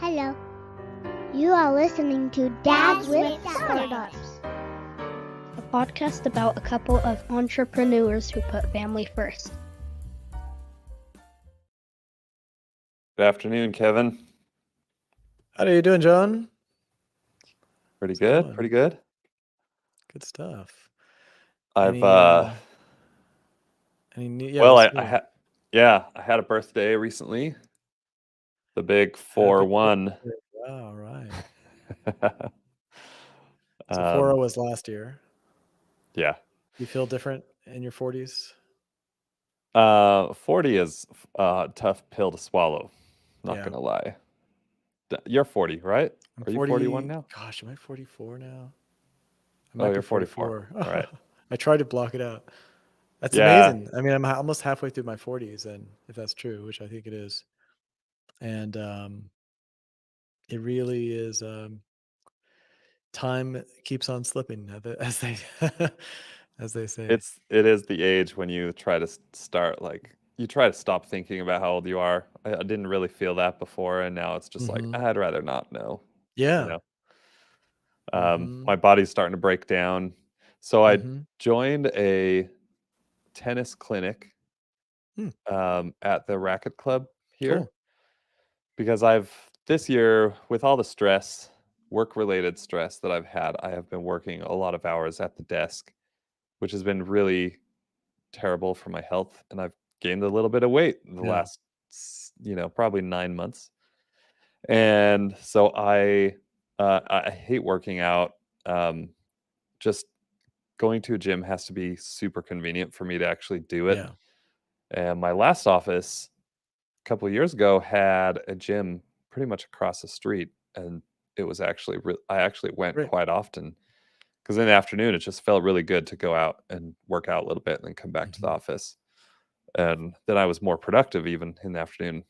Hello. You are listening to Dads with Startups, a podcast about a couple of entrepreneurs who put family first. Good afternoon, Kevin. How are you doing, John? Pretty How's it good. going? Pretty good. Good stuff. I've Any new? well, what's I new? had I had a birthday recently. The big Happy 4-1. birthday. Wow, right. So Um, 4-0 was last year. yeah. You feel different in your 40s? 40 is a tough pill to swallow. Not Yeah. gonna lie. You're 40, right? I'm Are you 40. 41 now? Gosh, am I 44 now? I Oh, might be you're 44. 44. All right. I tried to block it out. That's Yeah. amazing. I mean, I'm almost halfway through my 40s, and if that's true, which I think it is. And it really is. Time keeps on slipping, as they as they say. It is the age when you try to start, like, you try to stop thinking about how old you are. I didn't really feel that before, and now it's just like, Mhm. I'd rather not know, you Yeah. know? Mhm. My body's starting to break down. So I Mhm. joined a tennis clinic Hmm. at the racket club here Cool. because this year, with all the stress, work-related stress that I've had, I have been working a lot of hours at the desk, which has been really terrible for my health. And I've gained a little bit of weight in the Yeah. last, probably 9 months. And so I hate working out. Just going to a gym has to be super convenient for me to actually do it. Yeah. And my last office a couple of years ago had a gym pretty much across the street, and it was actually I actually went Great. quite often because in the afternoon it just felt really good to go out and work out a little bit and then come back to the Mhm. office. And then I was more productive even in the afternoon.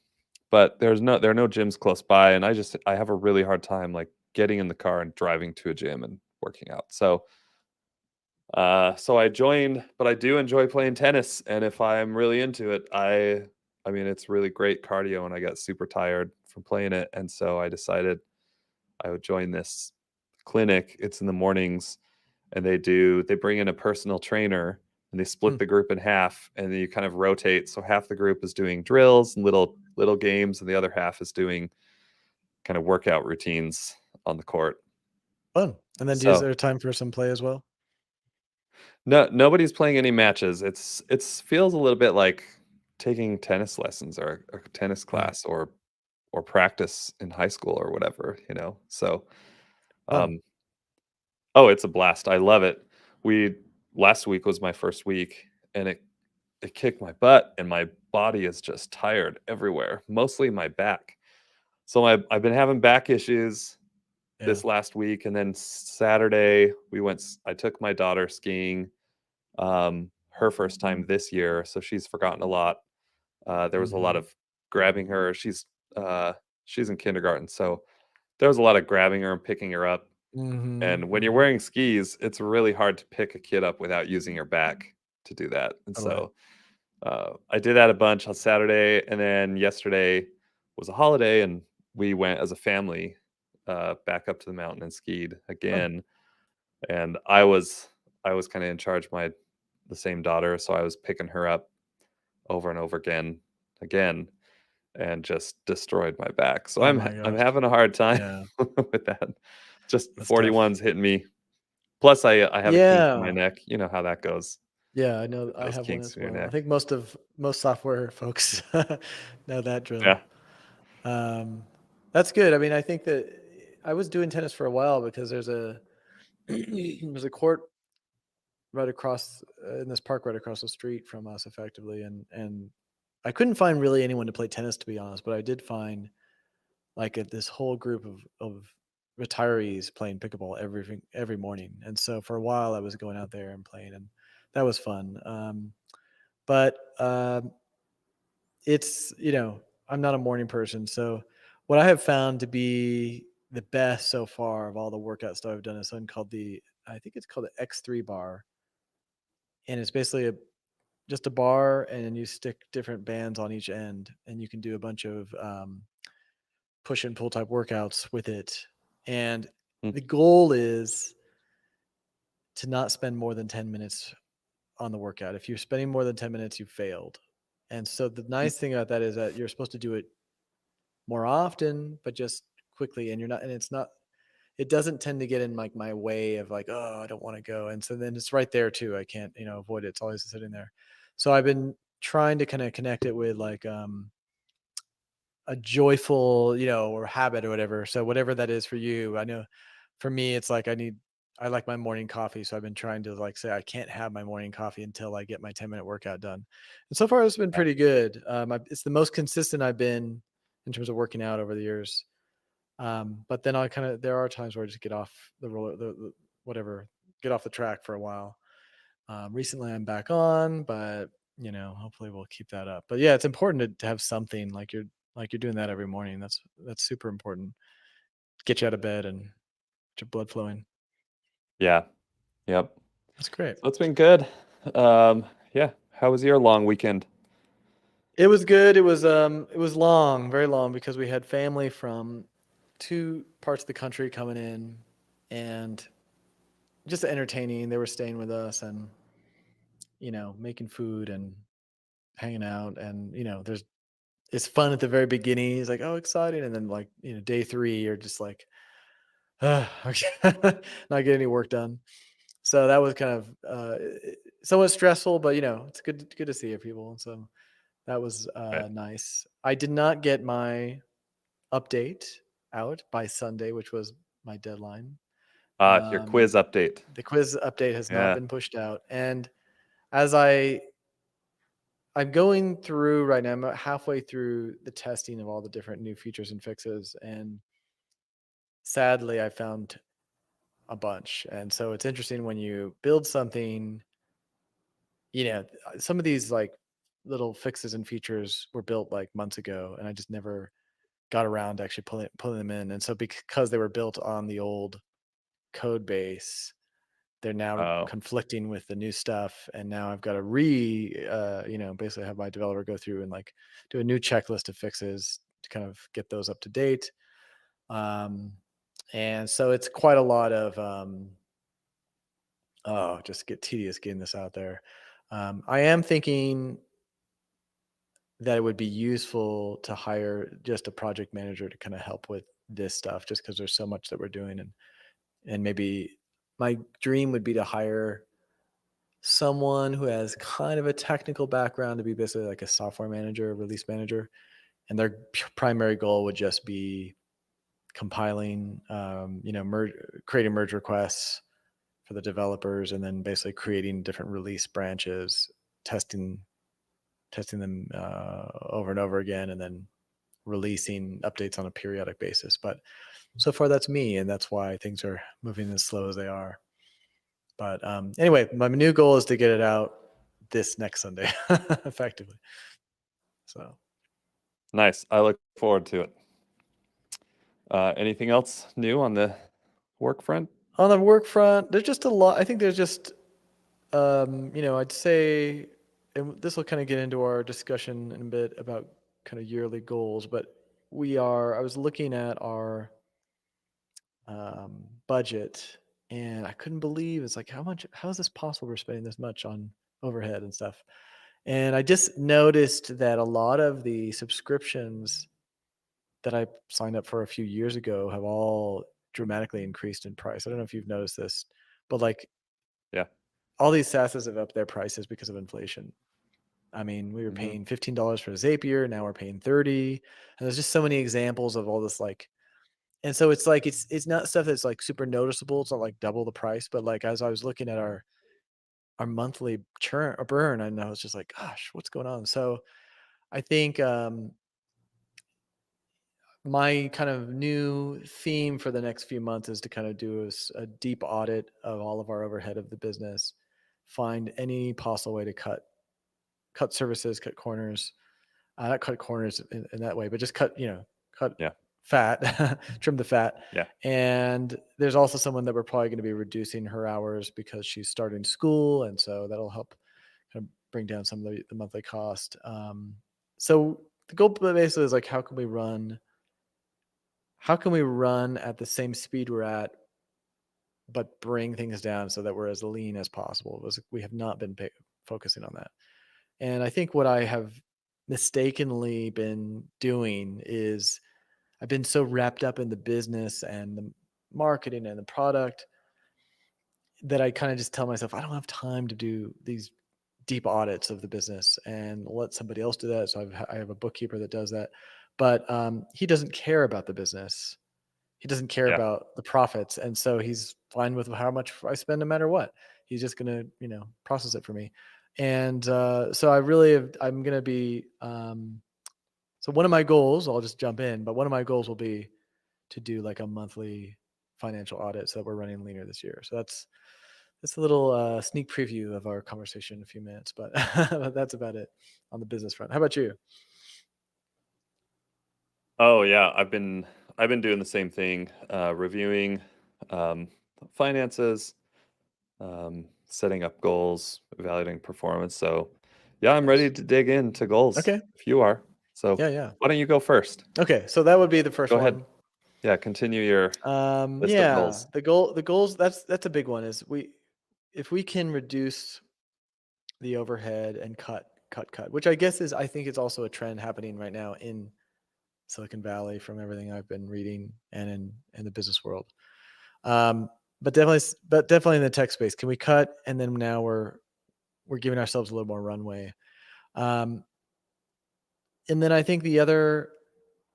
But there are no gyms close by, and I have a really hard time like getting in the car and driving to a gym and working out. So I joined, but I do enjoy playing tennis, and if I'm really into it, I mean, it's really great cardio, and I got super tired from playing it, and so I decided I would join this clinic. It's in the mornings, and they bring in a personal trainer, and they Hmm. split the group in half, and then you kind of rotate. So half the group is doing drills and little games, and the other half is doing kind of workout routines on the court. Fun. And then is So there time for some play as well? no, nobody's playing any matches. It's feels a little bit like taking tennis lessons or a tennis Right. class or practice in high school or whatever, So, Fun. um, oh, it's a blast. I love it. We Last week was my first week, and it kicked my butt, and my body is just tired everywhere, mostly my back. So I've been having back issues Yeah. this last week, and then Saturday I took my daughter skiing. Her first time this year, so she's forgotten a lot. There was a lot Mhm. of grabbing her. She's in kindergarten, so there was a lot of grabbing her and picking her up. Mhm. And when you're Mhm. wearing skis, it's really hard to pick a kid up without using your back to do that. And All right. so I did that a bunch on Saturday, and then yesterday was a holiday, and we went as a family back up to the mountain and skied Fun. again. And I was kind of in charge of the same daughter, so I was picking her up over and over again, and just destroyed my back. So Oh my I'm gosh. having a hard time Yeah. with that. Just That's tough. 41's hitting me. Plus, I have a kink in my Yeah. neck. You know how that goes Yeah, I know with I those have one kinks as in your well. I neck. think most software folks know that drill. Yeah. Um, that's good. I mean, I think that I was doing tennis for a while because there's a court right across in this park right across the street from us effectively, and I couldn't find really anyone to play tennis, to be honest, but I did find like this whole group of retirees playing pickleball every morning. And so for a while I was going out there and playing, and that was fun. But it's, I'm not a morning person. So what I have found to be the best so far of all the workout stuff I've done is something called I think it's called the X3 bar. And it's basically just a bar, and then you stick different bands on each end, and you can do a bunch of push and pull type workouts with it. And Mm. the goal is to not spend more than 10 minutes on the workout. If you're spending more than 10 minutes, you failed. And so the nice thing about that is that you're supposed to do it more often, but just quickly. And it doesn't tend to get in like my way of like, oh, I don't want to go. And so then it's right there too. I can't, avoid it. It's always sitting there. So I've been trying to kind of connect it with like, a joyful, or habit or whatever. So whatever that is for you, I know for me, it's like I like my morning coffee. So I've been trying to like say I can't have my morning coffee until I get my 10-minute workout done. And so far it's been Yeah. pretty good. It's the most consistent I've been in terms of working out over the years. But then there are times where I just get off the roller, whatever, get off the track for a while. Recently I'm back on, but hopefully we'll keep that up. But yeah, it's important to have something like you're doing that every morning. That's super important. Get you out of bed and get your blood flowing. Yeah. Yep. That's great. So it's been good. Yeah. How was your long weekend? It was good. It was long, very long, because we had family from two parts of the country coming in and just entertaining. They were staying with us and making food and hanging out. And it's fun at the very beginning. It's like, oh, exciting. And then like, day 3, you're just like, okay, not getting any work done. So that was kind of somewhat stressful, but it's good to see your people. And so that was Right. nice. I did not get my update out by Sunday, which was my deadline. Your quiz update. The quiz update has not Yeah. been pushed out. And as I'm going through right now, I'm about halfway through the testing of all the different new features and fixes. And sadly, I found a bunch. And so it's interesting when you build something, some of these like little fixes and features were built like months ago, and I just never got around to actually pulling them in. And so because they were built on the old code base, they're now Oh, conflicting with the new stuff. And now I've got to basically have my developer go through and like do a new checklist of fixes to kind of get those up to date. And so it's quite a lot of, just get tedious getting this out there. I am thinking that it would be useful to hire just a project manager to kind of help with this stuff, just because there's so much that we're doing. And maybe my dream would be to hire someone who has kind of a technical background to be basically like a software manager, release manager. And their primary goal would just be compiling, creating merge requests for the developers, and then basically creating different release branches, testing them over and over again, and then releasing updates on a periodic basis. But so far, that's me, and that's why things are moving as slow as they are. But anyway, my new goal is to get it out this next Sunday, effectively. So nice. I look forward to it. Anything else new on the work front? on the work front, there's just a lot. I think there's just, I'd say, and this will kind of get into our discussion in a bit about kind of yearly goals, but I was looking at our budget, and I couldn't believe it's like, how is this possible we're spending this much on overhead and stuff? And I just noticed that a lot of the subscriptions that I signed up for a few years ago have all dramatically increased in price. I don't know if you've noticed this, but like Yeah. all these SaaSes have upped their prices because of inflation. I mean, we were Mhm. paying $15 for Zapier, now we're paying 30. And there's just so many examples of all this like, and so it's like it's not stuff that's like super noticeable. It's not like double the price, but like as I was looking at our monthly churn or burn, and I was just like, gosh, what's going on? So I think my kind of new theme for the next few months is to kind of do a deep audit of all of our overhead of the business, find any possible way to cut services, cut corners, not cut corners in that way, but just cut Yeah. fat, trim the fat. Yeah. And there's also someone that we're probably going to be reducing her hours because she's starting school. And so that'll help kind of bring down some of the monthly cost. So the goal basically is like, how can we run how can we run at the same speed we're at, but bring things down so that we're as lean as possible? We have not been focusing on that. And I think what I have mistakenly been doing is I've been so wrapped up in the business and the marketing and the product that I kind of just tell myself, I don't have time to do these deep audits of the business and let somebody else do that. So I have a bookkeeper that does that, but he doesn't care about the business. He doesn't care Yeah. about the profits. And so he's fine with how much I spend no matter what. He's just going to, process it for me. And so I'm going to be, so one of my goals, I'll just jump in, but one of my goals will be to do like a monthly financial audit so that we're running leaner this year. So that's a little sneak preview of our conversation in a few minutes, but but that's about it on the business front. How about you? Oh yeah, I've been doing the same thing, reviewing um, finances, setting up goals, evaluating performance. So yeah, I'm ready Nice. to dig into goals Okay. if you are. So Yeah, yeah. why don't you go first? Okay, so that would be the first Go ahead. one. Yeah, continue your list of Yeah, goals. the goals, that's a big one, is if we can reduce the overhead and cut, which I think it's also a trend happening right now in Silicon Valley from everything I've been reading and in the business world. Um, but definitely in the tech space, can we cut? And then now we're giving ourselves a little more runway. Um, and then I think the other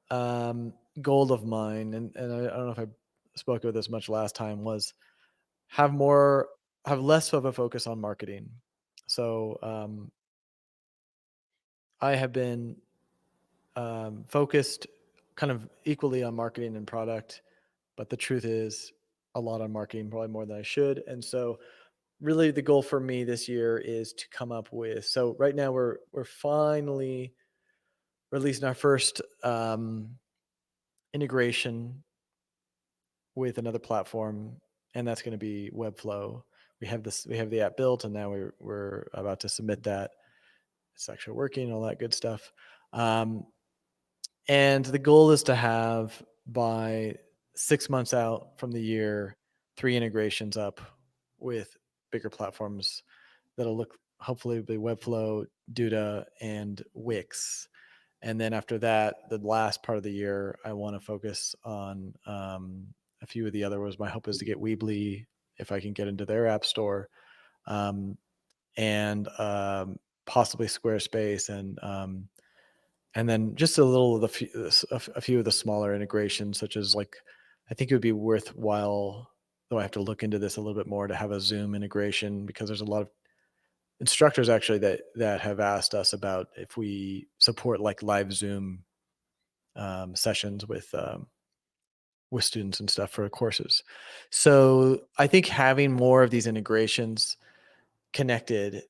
goal of mine, and I don't know if I spoke about this much last time, was have more, have less of a focus on marketing. So I have been focused kind of equally on marketing and product, but the truth is a lot on marketing, probably more than I should. And so really the goal for me this year is to come up with, so right now we're finally releasing our first integration with another platform, and that's going to be Webflow. We have the app built, and now we're about to submit that. It's actually working, all that good stuff. Um, and the goal is to have, by 6 months out from the year, 3 integrations up with bigger platforms that'll look, hopefully, be Webflow, Duda, and Wix. And then after that, the last part of the year, I want to focus on a few of the other ones. My hope is to get Weebly, if I can get into their app store, um, and possibly Squarespace, and then just a little of a few of the smaller integrations, such as, like, I think it would be worthwhile, though I have to look into this a little bit more, to have a Zoom integration, because there's a lot of instructors actually that have asked us about if we support like live Zoom sessions with students and stuff for courses. So I think having more of these integrations connected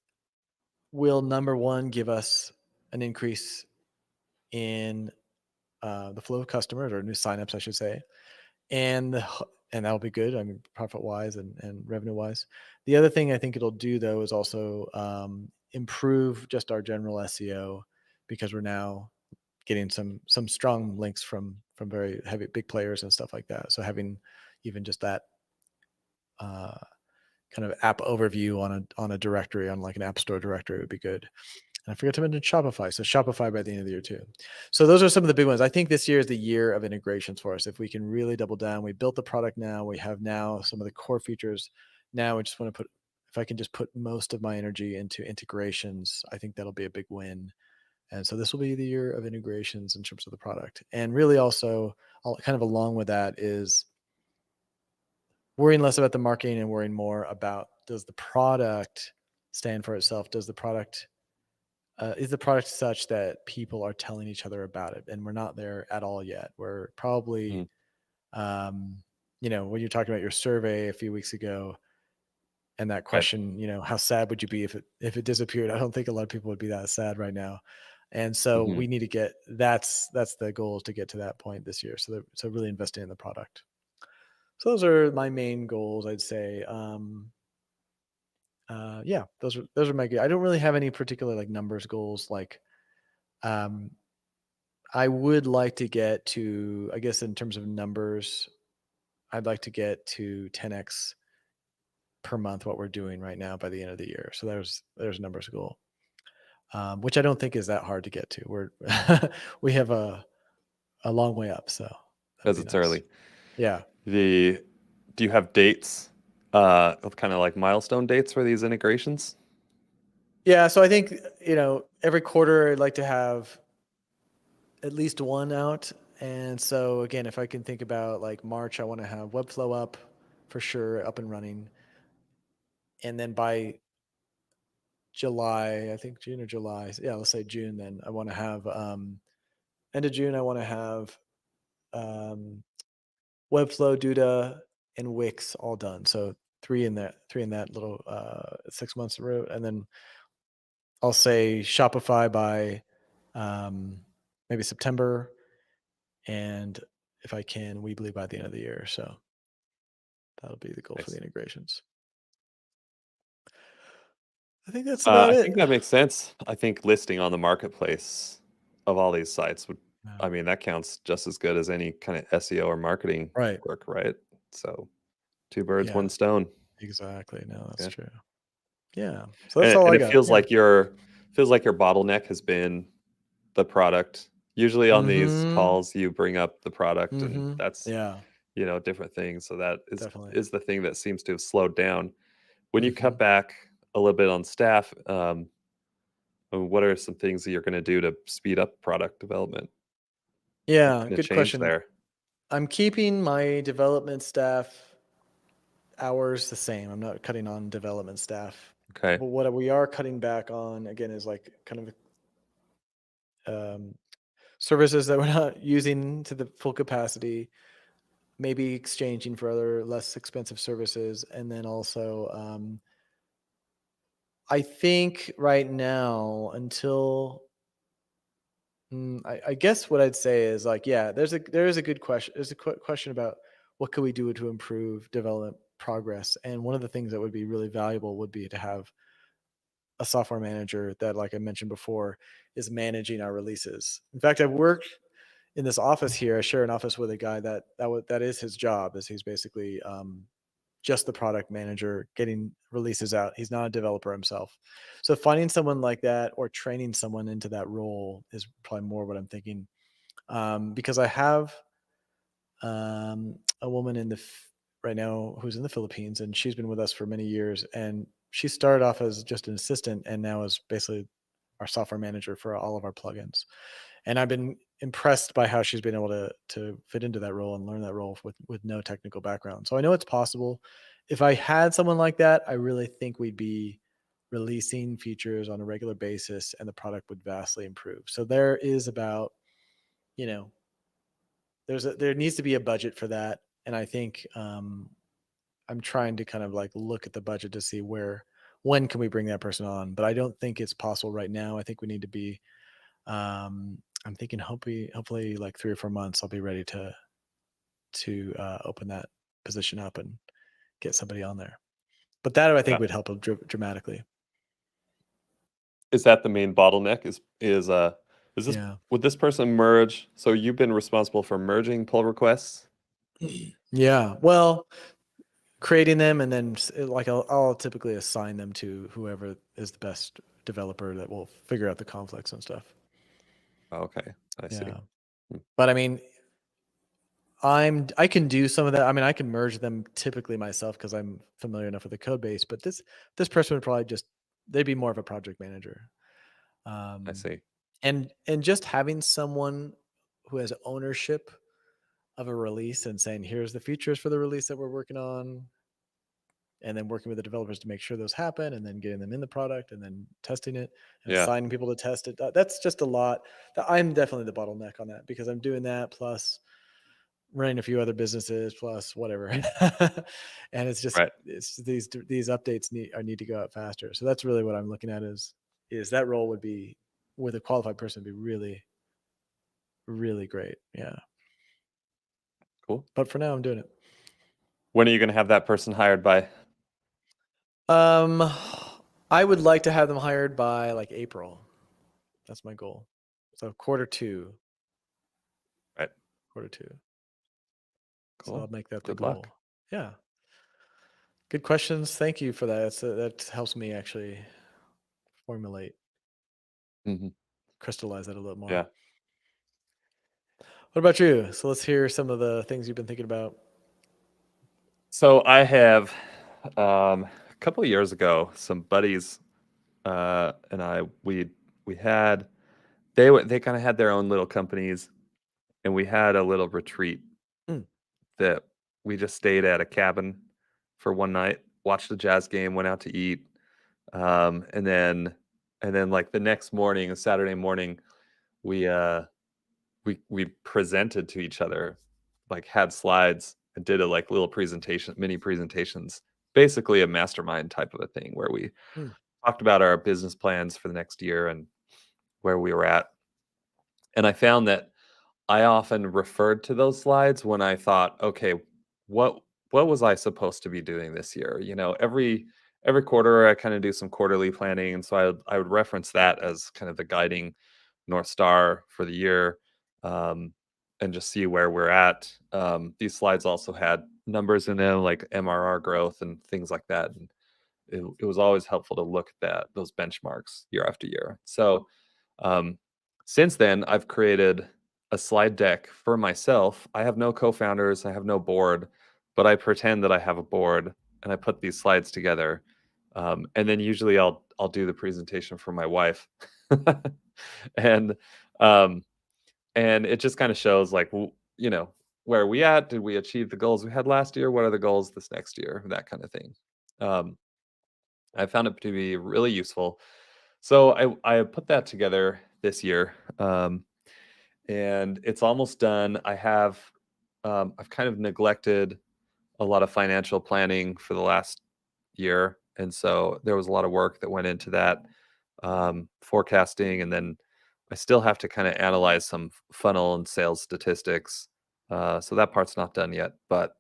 will, number one, give us an increase in the flow of customers, or new signups, I should say, and and that'll be good. I mean, profit wise and revenue wise. The other thing I think it'll do, though, is also improve just our general SEO, because we're now getting some strong links from very heavy big players and stuff like that. So having even just that uh, kind of app overview on a directory, on like an app store directory, would be good. And I forgot to mention Shopify. So Shopify by the end of the year too. So those are some of the big ones. I think this year is the year of integrations for us. If we can really double down, we built the product now. We have now some of the core features. Now we just want to put, if I can just put most of my energy into integrations, I think that'll be a big win. And so this will be the year of integrations in terms of the product. And really also, kind of along with that, is worrying less about the marketing and worrying more about, does the product stand for itself? Does the product is the product such that people are telling each other about it? And we're not there at all yet. We're probably, Mm. when you're talking about your survey a few weeks ago, and that Right. question, how sad would you be if it disappeared? I don't think a lot of people would be that sad right now. And so Mhm. we need to get, that's the goal, to get to that point this year. So really investing in the product. So those are my main goals, I'd say. Yeah, those are my. I don't really have any particular like numbers goals. Like, um, I would like to get to, I guess in terms of numbers, I'd like to get to 10x per month what we're doing right now by the end of the year. So there's a numbers goal, which I don't think is that hard to get to. We're we have a long way up, so that'd As be it's nice. early. Yeah. Do you have dates, kind of like milestone dates for these integrations? Yeah, so I think, every quarter I'd like to have at least one out. And so again, if I can think about like March, I want to have Webflow up for sure, up and running. And then by July, I think June or July. Yeah, let's say June. Then I want to have end of June. I want to have um, Webflow, Duda, and Wix all done. So three in that little 6 months route, and then I'll say Shopify by maybe September, and if I can, Weebly by the end of the year. So that'll be the goal for the Nice. integrations. I think that's about I it. think that makes sense. I think listing on the marketplace of all these sites would, Yeah. I mean, that counts just as good as any kind of SEO or marketing Right. work, right? So two birds, Yeah. one stone. Exactly. No, that's Yeah. true. Yeah. So that's And, all and I it got. feels Yeah. like your bottleneck has been the product. Usually on these Mm-hmm. calls, you bring up the product, and Mm-hmm. that's Yeah, different things. So that definitely. is the thing that seems to have slowed down. When you Mm-hmm. cut back a little bit on staff, what are some things that you're going to do to speed up product development? Yeah, Going to good change question. there? I'm keeping my development staff hours the same. I'm not cutting on development staff. Okay. But what we are cutting back on again is like kind of services that we're not using to the full capacity, maybe exchanging for other less expensive services, and then also I think right now until I guess what I'd say is like, yeah, there is a good question. There's a question about what could we do to improve development progress, and one of the things that would be really valuable would be to have a software manager that, like I mentioned before, is managing our releases. In fact, I've worked in this office here. I share an office with a guy that is his job. Is he's basically just the product manager getting releases out. He's not a developer himself. So finding someone like that or training someone into that role is probably more what I'm thinking. Because I have a woman right now who's in the Philippines, and she's been with us for many years. And she started off as just an assistant, and now is basically our software manager for all of our plugins. And I've been impressed by how she's been able to fit into that role and learn that role with no technical background. So I know it's possible. If I had someone like that, I really think we'd be releasing features on a regular basis, and the product would vastly improve. So there is about, you know, there needs to be a budget for that, and I think I'm trying to kind of like look at the budget to see when can we bring that person on. But I don't think it's possible right now. I think we need to be. I'm thinking hopefully like 3 or 4 months I'll be ready to open that position up and get somebody on there. But that I think Yeah. would help dramatically. Is that the main bottleneck? Is this Yeah. would this person merge? So you've been responsible for merging pull requests? Yeah. Well, creating them, and then like I'll typically assign them to whoever is the best developer that will figure out the conflicts and stuff. Oh, okay, I see. Yeah. Hmm. But I mean, I can do some of that. I mean, I can merge them typically myself because I'm familiar enough with the code base. But this person would probably they'd be more of a project manager. I see. And just having someone who has ownership of a release and saying, here's the features for the release that we're working on, and then working with the developers to make sure those happen, and then getting them in the product, and then testing it and Yeah. assigning people to test it. That's just a lot. I'm definitely the bottleneck on that because I'm doing that plus running a few other businesses plus whatever. And it's Right. these updates need to go out faster. So that's really what I'm looking at is that role would be with a qualified person would be really, really great. Yeah. Cool. But for now I'm doing it. When are you going to have that person hired by? I would like to have them hired by like April. That's my goal. So quarter 2. Q2. So Cool. I'll make that the Good goal. luck. Yeah. Good questions. Thank you for that. That helps me actually formulate, Mhm. crystallize that a little more. Yeah. What about you? So let's hear some of the things you've been thinking about. So I have a couple of years ago, some buddies and we had they kind of had their own little companies, and we had a little retreat Mm. that we just stayed at a cabin for one night, watched the Jazz game, went out to eat, and then like the next morning, Saturday morning, we we presented to each other, like had slides and did a like little presentation, mini presentations, basically a mastermind type of a thing where we Mm. talked about our business plans for the next year and where we were at. And I found that I often referred to those slides when I thought, okay, what what was I supposed to be doing this year? You know, every quarter I kind of do some quarterly planning, and so I would reference that as kind of the guiding North Star for the year, um, and just see where we're at. These slides also had numbers in them like MRR growth and things like that, and it was always helpful to look at those benchmarks year after year. So um, since then, I've created a slide deck for myself. I have no co-founders, I have no board, but I pretend that I have a board and I put these slides together. And then usually I'll do the presentation for my wife. and um, and it just kind of shows like you know, where are we at? Did we achieve the goals we had last year? What are the goals this next year? That kind of thing. Um, I found it to be really useful. So I put that together this year, and it's almost done. I've kind of neglected a lot of financial planning for the last year, and so there was a lot of work that went into that, forecasting, and then I still have to kind of analyze some funnel and sales statistics. So that part's not done yet, but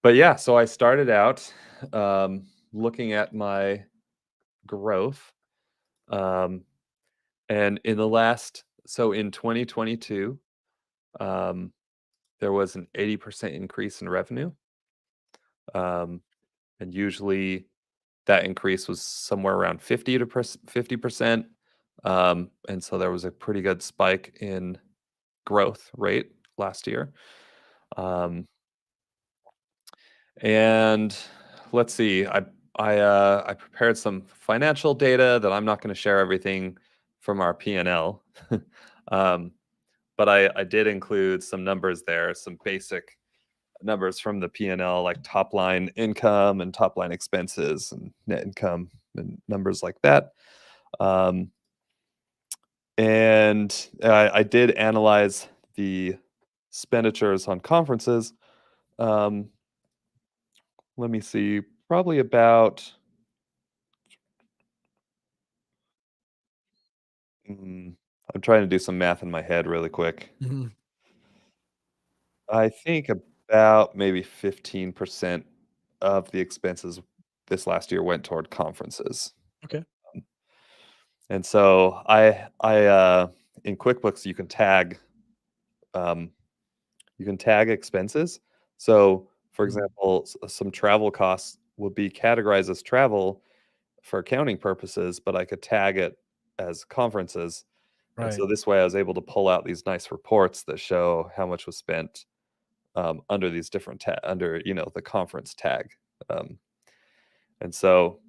yeah. So I started out looking at my growth. Um, and in the last, so in 2022, um, there was an 80% increase in revenue. Um, and usually that increase was somewhere around 50%. And so there was a pretty good spike in growth rate last year. Um, and let's see, I prepared some financial data that I'm not going to share everything from our P&L. um, but I did include some numbers there, some basic numbers from the P&L, like top line income and top line expenses and net income and numbers like that. And I did analyze the expenditures on conferences. Let me see, probably about I'm trying to do some math in my head really quick. Mhm. I think about maybe 15% of the expenses this last year went toward conferences. Okay. And so I in QuickBooks um, you can tag expenses. So for Mm. example, some travel costs would be categorized as travel for accounting purposes, but I could tag it as conferences. And Right. so this way I was able to pull out these nice reports that show how much was spent under these different under the conference tag. Um, and so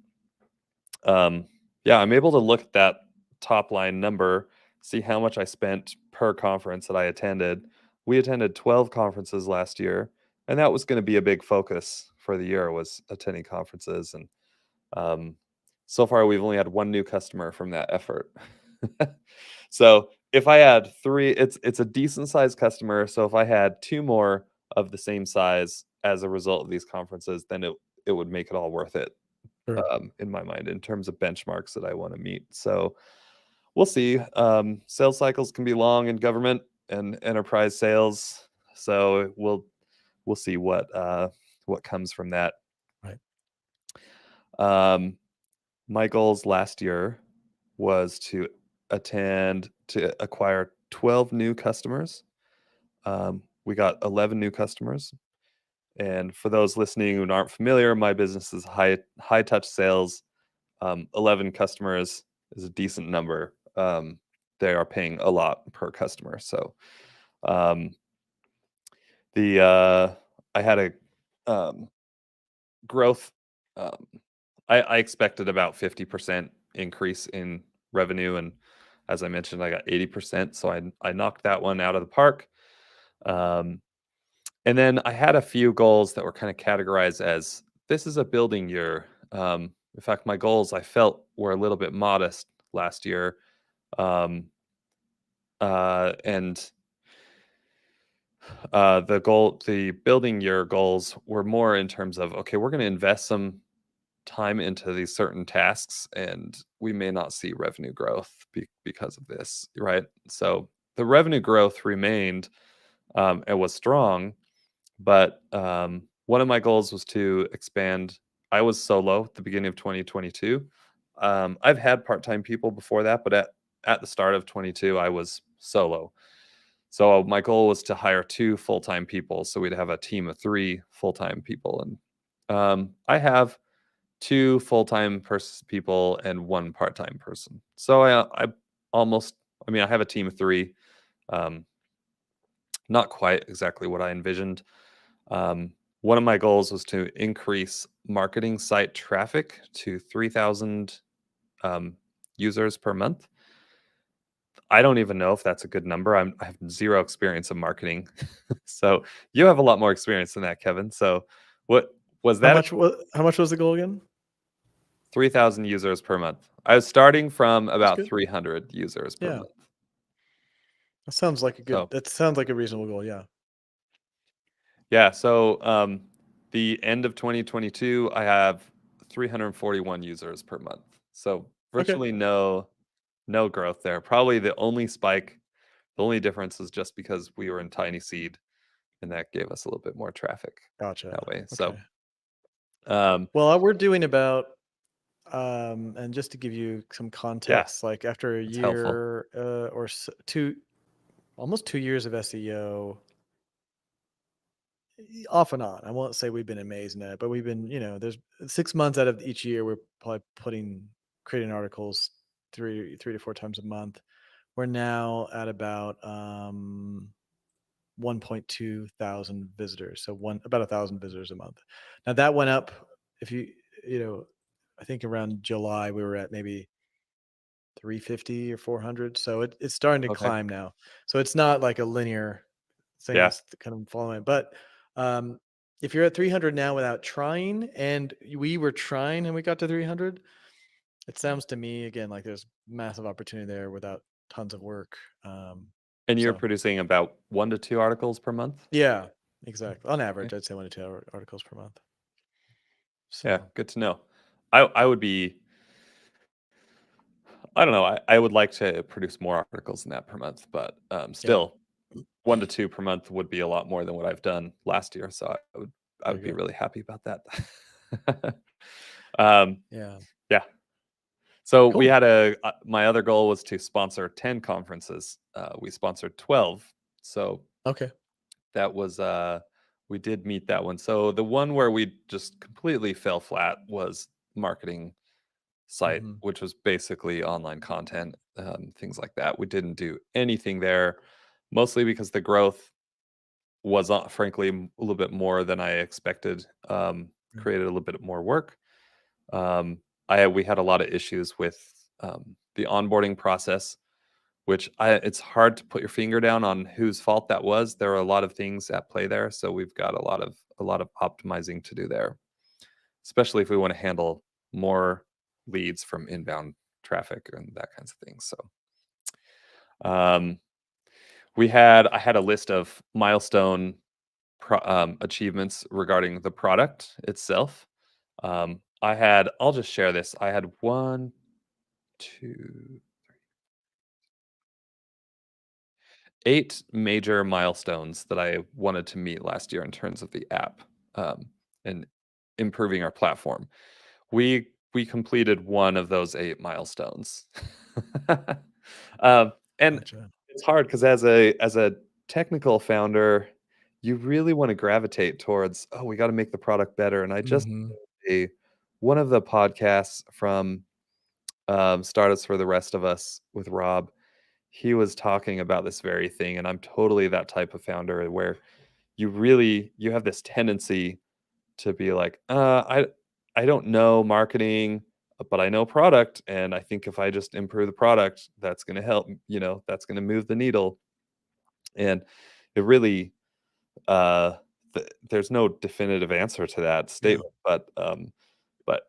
yeah, I'm able to look at that top line number, see how much I spent per conference that I attended. We attended 12 conferences last year, and that was going to be a big focus for the year, was attending conferences. And um, so far we've only had one new customer from that effort. So if I had three, it's a decent sized customer. So if I had two more of the same size as a result of these conferences, then it would make it all worth it, Sure. in my mind, in terms of benchmarks that I want to meet. So we'll see. Sales cycles can be long in government and enterprise sales, so we'll see what comes from that. Right. My goals last year was to acquire 12 new customers, We got 11 new customers. And for those listening who aren't familiar, my business is high touch sales. 11 customers is a decent number. They are paying a lot per customer. So um, I had a growth. I expected about 50% increase in revenue, and as I mentioned, I got 80%. So I knocked that one out of the park. Um, and then I had a few goals that were kind of categorized as this is a building year. In fact, my goals I felt were a little bit modest last year. Um, and the building year goals were more in terms of, okay, we're going to invest some time into these certain tasks and we may not see revenue growth because of this, right? So the revenue growth remained and was strong, but one of my goals was to expand. I was solo at the beginning of 2022. I've had part-time people before that, but at the start of 22, I was solo. So my goal was to hire 2 full-time people, so we'd have a team of 3 full-time people. And I have 2 full-time people and 1 part-time person. So I have a team of 3. Not quite exactly what I envisioned. One of my goals was to increase marketing site traffic to 3,000 users per month. I don't even know if that's a good number. I have 0 experience in marketing. So you have a lot more experience than that, Kevin. So what was How that? much was the goal again? 3,000 users per month. I was starting from about good. 300 users per Yeah. month. That sounds like So a reasonable goal. Yeah. yeah, so the end of 2022, I have 341 users per month. So virtually no growth there. Probably the only spike, the only difference is just because we were in Tiny Seed, and that gave us a little bit more traffic Gotcha. that way. Okay. So Well, we're doing about and just to give you some context, like after a that's helpful. year or almost 2 years of SEO, off and on. I won't say we've been amazing at it, but we've been, there's 6 months out of each year we're probably creating articles 3 to 4 times a month. We're now at about 1.2 thousand visitors, so about 1,000 visitors a month. Now that went up. If I think around July we were at maybe 350 or 400, so it's starting to Okay. climb now. So it's not like a linear thing Yeah. that's kind of following. But if you're at 300 now without trying, and we were trying and we got to 300, it sounds to me again like there's massive opportunity there without tons of work. And you're So producing about 1 to 2 articles per month? yeah, exactly. On average, Okay. I'd say 1 to 2 articles per month. Yeah, So good to know. I would be, I don't know, I would like to produce more articles than that per month, but still 1 to 2 per month would be a lot more than what I've done last year. So I there would you be go. really happy about that. um, Yeah. yeah. So we Cool. had my other goal was to sponsor 10 conferences. We sponsored 12. So Okay. that was we did meet that one. So the one where we just completely fell flat was marketing site, Mhm. which was basically online content, things like that. We didn't do anything there, mostly because the growth was frankly a little bit more than I expected. Mm. Created a little bit more work. We had a lot of issues with the onboarding process, which it's hard to put your finger down on whose fault that was. There are a lot of things at play there, so we've got a lot of optimizing to do there, especially if we want to handle more leads from inbound traffic and that kinds of things. So I had a list of milestone achievements regarding the product itself. I'll just share this. I had 1, 2, 8 major milestones that I wanted to meet last year in terms of the app and improving our platform. We completed one of those 8 milestones. And Gotcha. it's hard because as a technical founder, you really want to gravitate towards, oh, we got to make the product better. And I just Hmm. a one of the podcasts from Startups for the Rest of Us with Rob, he was talking about this very thing, and I'm totally that type of founder where you have this tendency to be like, I don't know marketing, but I know product, and I think if I just improve the product, that's going to help. That's going to move the needle. And it really, uh, there's no definitive answer to that Yeah. statement, but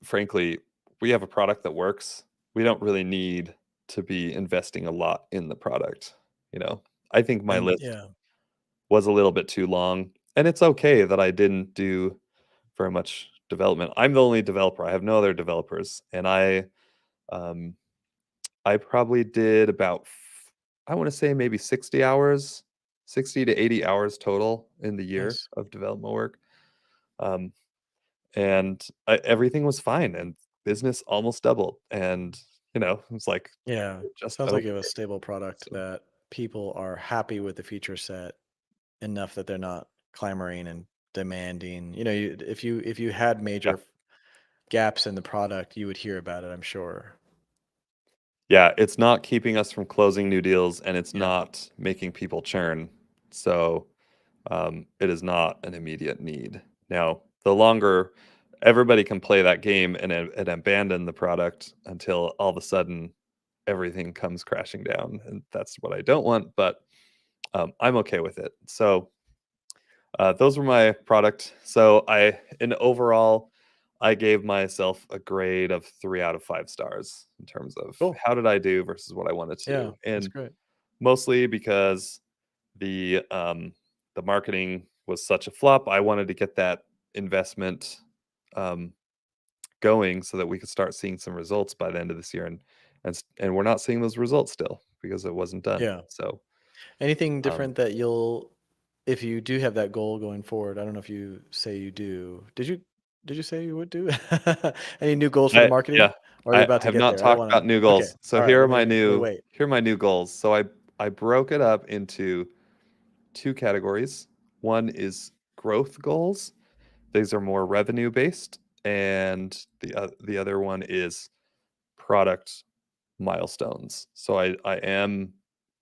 frankly, we have a product that works. We don't really need to be investing a lot in the product. I think my And list yeah. was a little bit too long, and it's okay that I didn't do very much development. I'm the only developer. I have no other developers, and um, I probably did about I want to say maybe 60 hours, 60 to 80 hours total in the year Nice. of development work. Um, and everything was fine, and business almost doubled, and it's like Yeah. just Sounds like okay. you have a stable product So that people are happy with the feature set enough that they're not clamoring and demanding. If you had yeah, major gaps in the product, you would hear about it, I'm sure. yeah, it's not keeping us from closing new deals, and it's Yeah. not making people churn. So it is not an immediate need. Now, the longer everybody can play that game and abandon the product until all of a sudden everything comes crashing down, and that's what I don't want. But I'm okay with it. So those were my product. So in overall, I gave myself a grade of 3 out of 5 stars in terms of Cool. how did I do versus what I wanted to Yeah, do, that's and great. mostly because the marketing was such a flop. I wanted to get that investment um, going so that we could start seeing some results by the end of this year, and we're not seeing those results still because it wasn't done. Yeah. So Anything um, different that if you do have that goal going forward, I don't know if you say you do. Did you say you would do? Any new goals for the I marketing? yeah, Or are you I about to have get not there? I don't talked wanna. about new Okay. goals. So All right. Let me wait. here are my new goals. So I broke it up into two categories. One is growth goals. These are more revenue based, and the other one is product milestones. So I am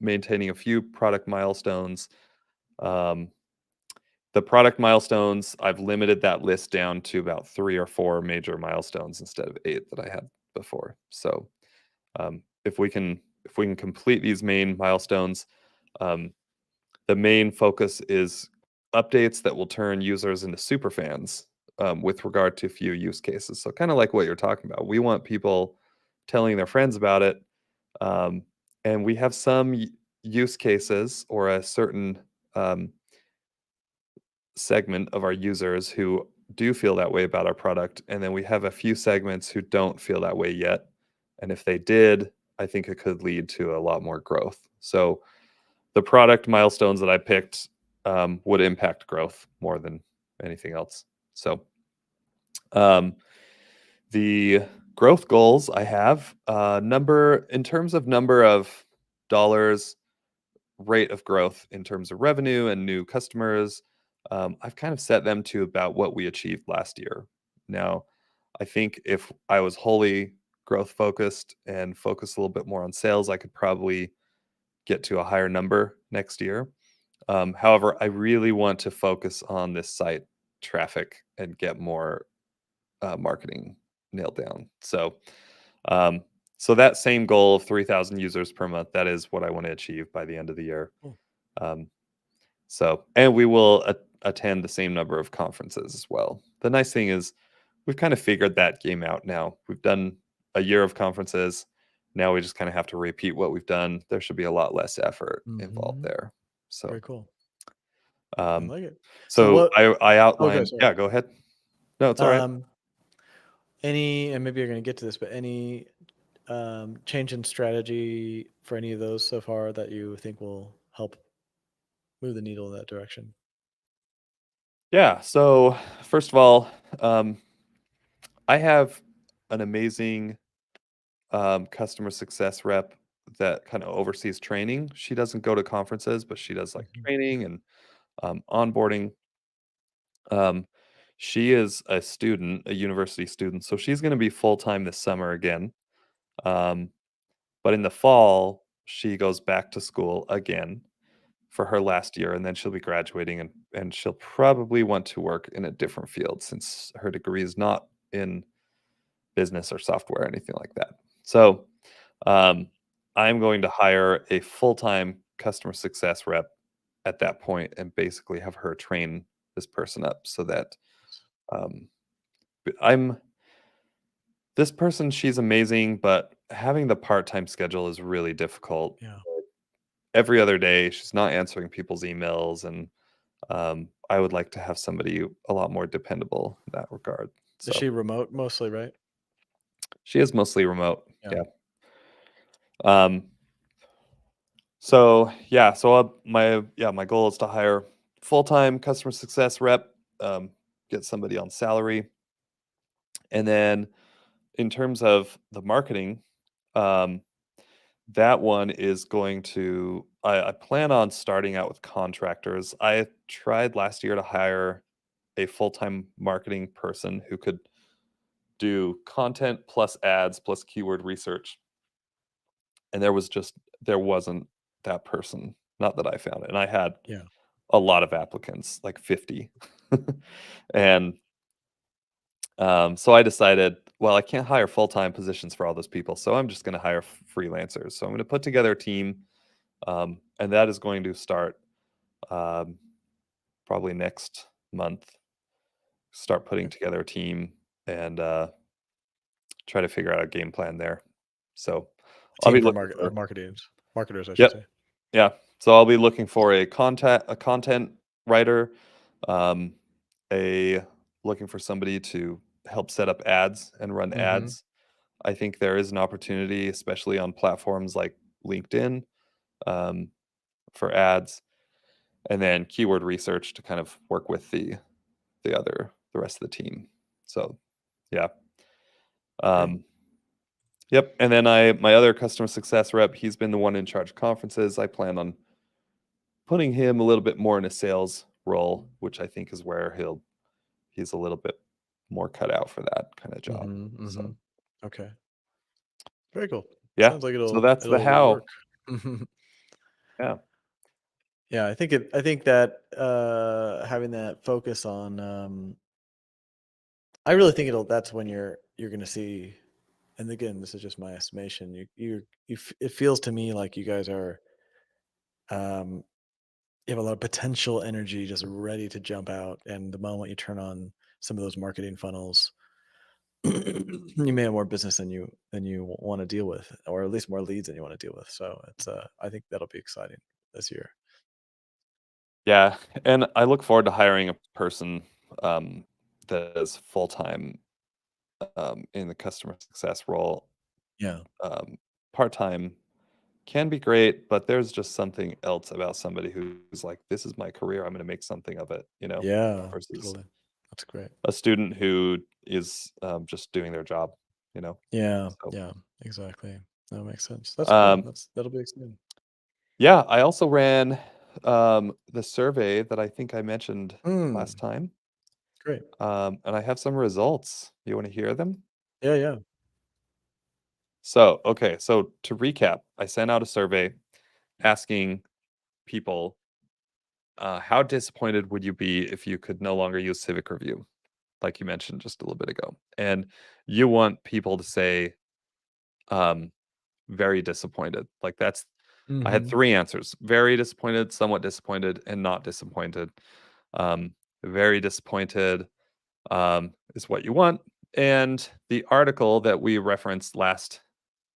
maintaining a few product milestones. Um, the product milestones, I've limited that list down to about 3 or 4 major milestones instead of 8 that I had before. So if we can complete these main milestones, um, the main focus is updates that will turn users into super fans with regard to few use cases. So kind of like what you're talking about, we want people telling their friends about it, um, and we have some use cases or a certain um, segment of our users who do feel that way about our product, and then we have a few segments who don't feel that way yet. And if they did, I think it could lead to a lot more growth. So the product milestones that I picked would impact growth more than anything else. So um, the growth goals I have number in terms of number of dollars, rate of growth in terms of revenue and new customers. I've kind of set them to about what we achieved last year. Now, I think if I was wholly growth focused and focused a little bit more on sales, I could probably get to a higher number next year. However, I really want to focus on this site traffic and get more marketing nailed down. Um, so that same goal of 3,000 users per month, that is what I want to achieve by the end of the year. Cool. Um, and we will attend the same number of conferences as well. The nice thing is we've kind of figured that game out now. We've done a year of conferences. Now we just kind of have to repeat what we've done. There should be a lot less effort involved Hmm. there. So, Very cool. I um, like it. So so what I Okay, outlined. sorry. Yeah, go ahead. No, it's all right. Um, and maybe you're gonna get to this, but any change in strategy for any of those so far that you think will help move the needle in that direction? Yeah. So first of all, um, I have an amazing customer success rep that kind of oversees training. She doesn't go to conferences, but she does like Mhm. training and onboarding. Um, she is a student, a university student, so she's going to be full time this summer again. Um, but in the fall, she goes back to school again for her last year, and then she'll be graduating, and she'll probably want to work in a different field since her degree is not in business or software or anything like that. So um, I'm going to hire a full-time customer success rep at that point and basically have her train this person up so that um, I'm this person, she's amazing, but having the part-time schedule is really difficult. Yeah. Every other day, she's not answering people's emails, and I would like to have somebody a lot more dependable in that regard. Is So she remote mostly, right? she is mostly remote. Yeah. Yeah. Um, so yeah, so my goal is to hire full-time customer success rep, get somebody on salary, and then in terms of the marketing, um, that one is going to I plan on starting out with contractors. I tried last year to hire a full-time marketing person who could do content plus ads plus keyword research. And there wasn't that person, not that I found. And I had Yeah. a lot of applicants, like 50. And so I decided, well, I can't hire full-time positions for all those people, so I'm just going to hire freelancers. So I'm going to put together a team, and that is going to start um, probably next month. Start putting together a team and try to figure out a game plan there. So I'll be Team for looking for marketers, I should yep, say. yeah. So I'll be looking for a content writer, um, a looking for somebody to help set up ads and run Mhm. ads. I think there is an opportunity, especially on platforms like LinkedIn, um, for ads, and then keyword research to kind of work with the rest of the team. So yeah. Great. Um, Yep, and then my other customer success rep, he's been the one in charge of conferences. I plan on putting him a little bit more in a sales role, which I think is where he's a little bit more cut out for that kind of job. Mhm, So mhm. Okay. Very cool. yeah, Sounds like so that's the it'll how. work. Yeah, Yeah, I think that having that focus on I really think that's when you're going to see, and again, this is just my estimation. It feels to me like you guys are um you have a lot of potential energy just ready to jump out, and the moment you turn on some of those marketing funnels, you may have more business than you want to deal with, or at least more leads than you want to deal with. So it's I think that'll be exciting this year. yeah, and I look forward to hiring a person um, that is full time in the customer success role. Yeah. Part time can be great, but there's just something else about somebody who's like, "This is my career, I'm gonna make something of it," Yeah, versus totally. That's great. a student who is, just doing their job, you know? Yeah, So, yeah, exactly. That makes sense. That's cool. um, That'll be exciting. yeah, I also ran, the survey that I think I mentioned Mm, last time, great. and I have some results. You wanna hear them? Yeah, yeah. So, okay, so to recap, I sent out a survey asking people, how disappointed would you be if you could no longer use Civic Review? Like you mentioned just a little bit ago. And you want people to say, um, very disappointed. Like I had Mhm. 3 answers: very disappointed, somewhat disappointed, and not disappointed. Very disappointed, is what you want. And the article that we referenced last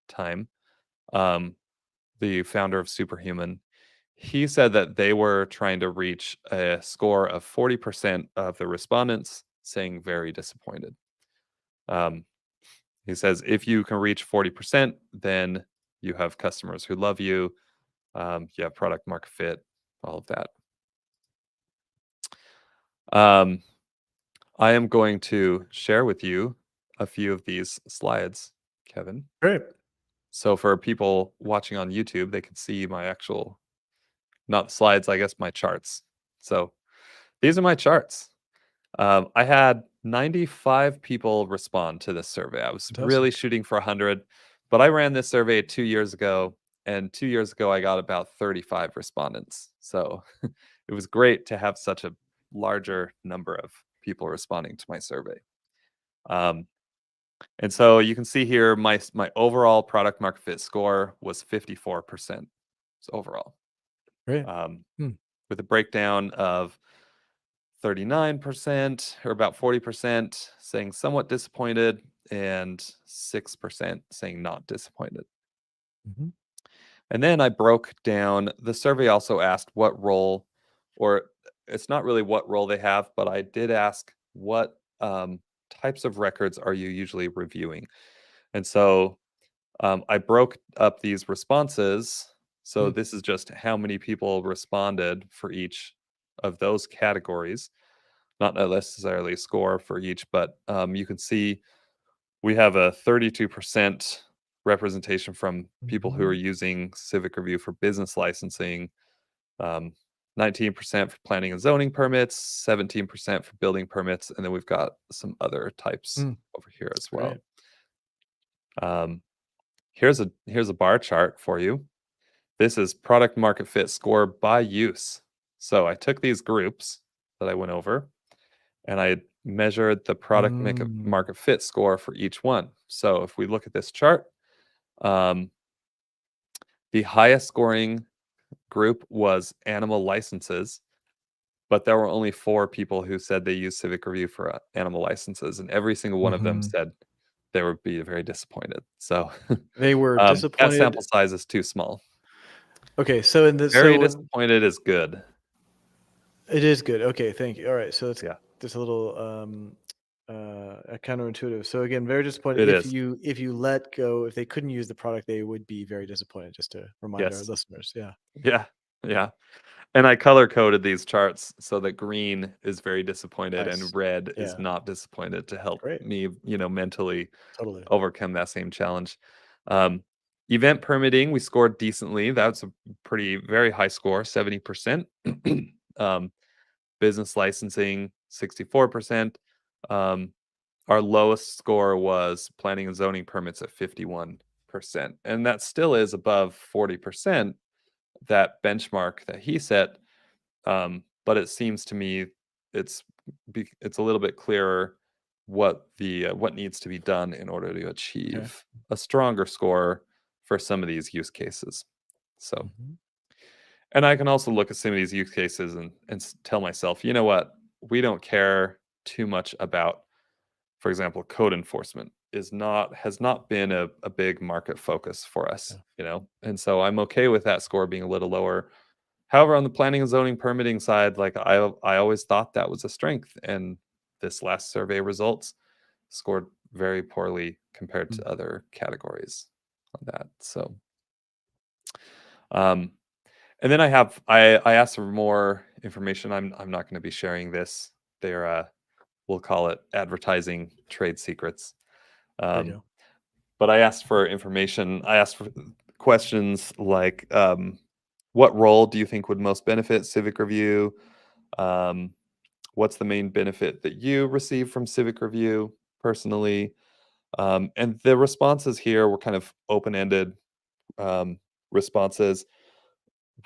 time, um, the founder of Superhuman, he said that they were trying to reach a score of 40% of the respondents saying very disappointed. Um, he says if you can reach 40%, then you have customers who love you. You have product market fit, all of that. Um, I am going to share with you a few of these slides, Kevin. Great. So for people watching on YouTube, they can see my actual, not slides, I guess, my charts. So these are my charts. I had 95 people respond to this survey. I was really Fantastic. shooting for 100, but I ran this survey 2 years ago, and 2 years ago I got about 35 respondents. So it was great to have such a larger number of people responding to my survey. And so you can see here my overall product market fit score was 54% overall, Great. with a breakdown of 39% or about 40% saying somewhat disappointed and 6% saying not disappointed. Mm-hmm. And then I broke down, the survey also asked what role, or it's not really what role they have, but I did ask what types of records are you usually reviewing? And so I broke up these responses. So this is just how many people responded for each of those categories, not necessarily a score for each, but you can see we have a 32% representation from people who are using Civic Review for business licensing, 19% for planning and zoning permits, 17% for building permits, and then we've got some other types over here as well. Here's a bar chart for you. This is product market fit score by use. So I took these groups that I went over and I measured the product market fit score for each one. So if we look at this chart, the highest scoring group was animal licenses, but there were only 4 people who said they used Civic Review for animal licenses, and every single one of them said they would be very disappointed. So They were that disappointed. sample size is too small. Okay, so in this, Very disappointed is good. It is good. Okay, thank you. All right, so it's Yeah, just a little counterintuitive. So again, very disappointed. it If is. you let go, if they couldn't use the product, they would be very disappointed. Just to remind our Yes. listeners. Yeah. Yeah. Yeah. And I color coded these charts so that green is very disappointed Nice. and red is Yeah. not disappointed, to help Great. me, mentally Totally. overcome that same challenge. Event permitting, we scored decently. That's a very high score, 70%. Business licensing, 64%. Our lowest score was planning and zoning permits at 51%. And that still is above 40%, that benchmark that he set. But it seems to me it's a little bit clearer what needs to be done in order to achieve a stronger score for some of these use cases. So, and I can also look at some of these use cases and tell myself, you know what, we don't care too much about, for example, code enforcement has not been a big market focus for us, and so I'm okay with that score being a little lower. However, on the planning and zoning permitting side, like I always thought that was a strength, and this last survey results scored very poorly compared to other categories on that. So, and then I asked for more information. I'm not going to be sharing this. They're we'll call it advertising trade secrets. There you go. But I asked for information. I asked for questions like, what role do you think would most benefit Civic Review? What's the main benefit that you receive from Civic Review personally? And the responses here were kind of open-ended responses.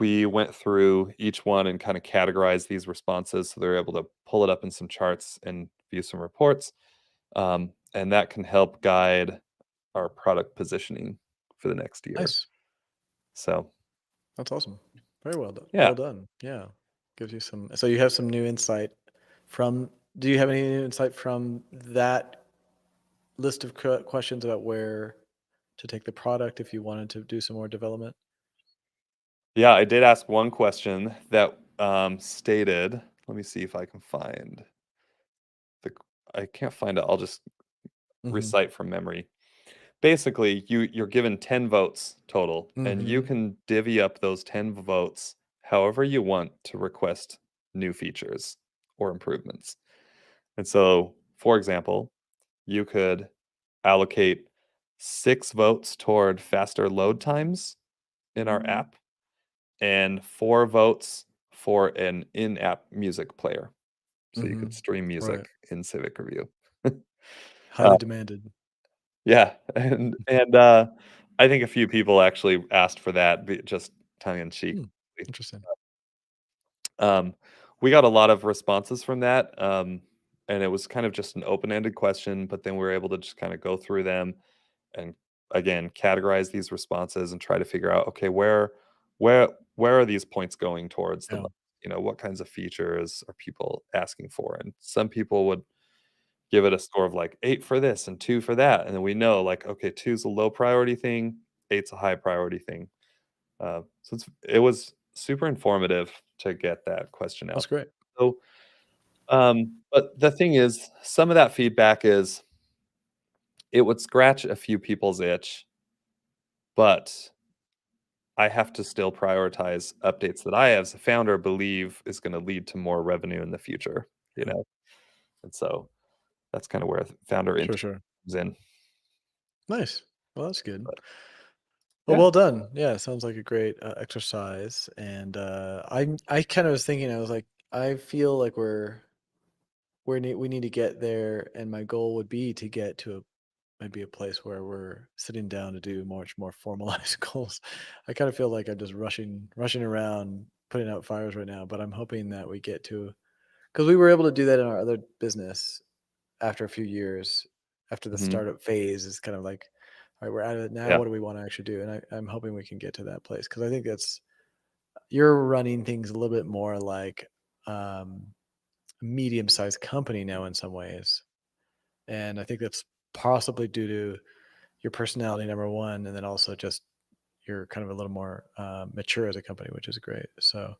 We went through each one and kind of categorized these responses so they're able to pull it up in some charts and view some reports. And that can help guide our product positioning for the next year. Nice. So That's awesome. Very well done. Yeah. Well done. Yeah. Gives you some. So you have some new insight from. Do you have any new insight from that list of questions about where to take the product if you wanted to do some more development? Yeah, I did ask one question that stated, let me see if I can find I can't find it. I'll just recite from memory. Basically, you're given 10 votes total, and you can divvy up those 10 votes however you want to request new features or improvements. And so, for example, you could allocate 6 votes toward faster load times in our app, and 4 votes for an in-app music player. So you could stream music Right. in Civic Review. Highly demanded. Yeah, and I think a few people actually asked for that, just tongue in cheek. Interesting. We got a lot of responses from that, and it was kind of just an open-ended question, but then we were able to just kind of go through them and again categorize these responses and try to figure out, okay, where are these points going towards the Yeah. most? What kinds of features are people asking for? And some people would give it a score of like 8 for this and 2 for that, and then we know like, okay, 2 is a low priority thing, 8's a high priority thing. So it was super informative to get that question That's out. great. So, but the thing is, some of that feedback is it would scratch a few people's itch, but I have to still prioritize updates that I, as a founder, believe is going to lead to more revenue in the future. And so that's kind of where founder input Sure. comes in. Nice. Well, that's good. But, Well, yeah. well done. Yeah, it sounds like a great exercise. And I kind of was thinking, I was like, I feel like we need to get there, and my goal would be to get to maybe a place where we're sitting down to do much more formalized goals. I kind of feel like I'm just rushing around, putting out fires right now, but I'm hoping that we get to, because we were able to do that in our other business after a few years, after the Mhm. startup phase is kind of like, all right, we're out of it now. Yeah. What do we want to actually do? And I'm hoping we can get to that place, because I think you're running things a little bit more like a medium-sized company now in some ways. And I think that's possibly due to your personality, number one, and then also just you're kind of a little more mature as a company, which is great. So,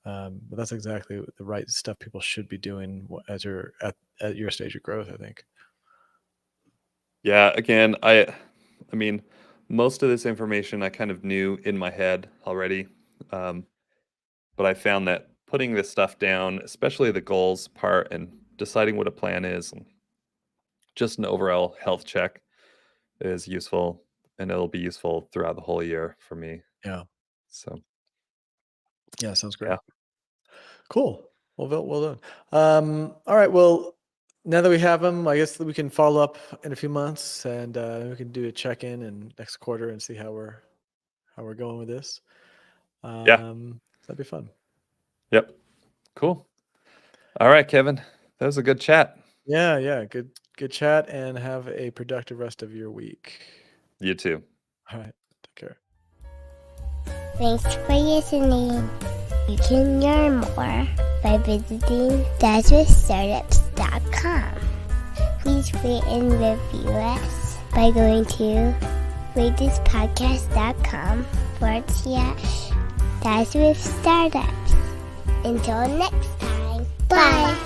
but that's exactly the right stuff people should be doing as you're at your stage of growth, I think. Yeah, again, I mean, most of this information I kind of knew in my head already. But I found that putting this stuff down, especially the goals part and deciding what a plan is, and just an overall health check is useful, and it'll be useful throughout the whole year for me. Yeah. So, Yeah. Sounds great. yeah. Cool. Well done. All right. Well, now that we have them, I guess we can follow up in a few months, and we can do a check-in in next quarter and see how we're going with this. Yeah. That'd be fun. Yep. Cool. All right, Kevin. That was a good chat. Yeah. Good chat, and have a productive rest of your week. You too. All right. Take care. Thanks for listening. You can learn more by visiting dadswithstartups.com. Please rate and review us by going to ratethispodcast.com/dadswithstartups. Until next time, bye.